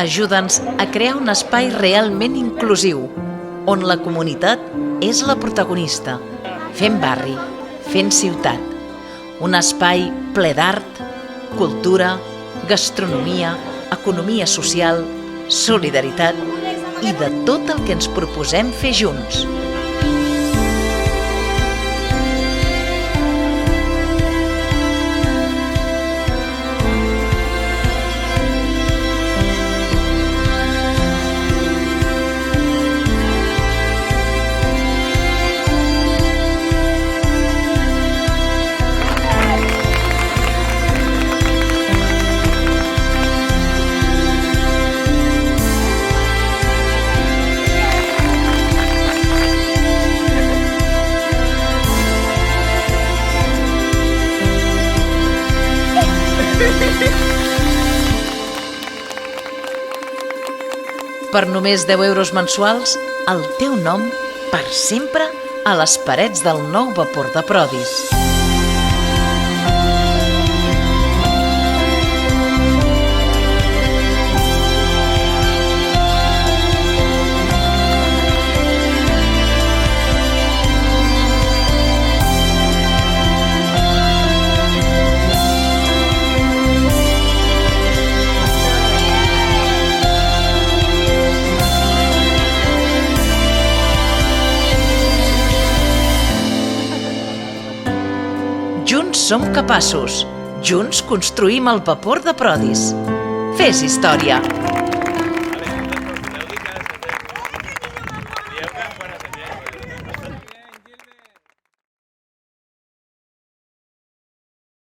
Ajuda'ns a crear un espai realment inclusiu, on la comunitat és la protagonista, fent barri, fent ciutat. Un espai ple d'art, cultura, gastronomia, economia social, solidaritat i de tot el que ens proposem fer junts. Per només 10 euros mensuals, el teu nom per sempre a les parets del nou vapor de Prodis. Junts som capaços. Junts construïm el vapor de Prodis. Fes història!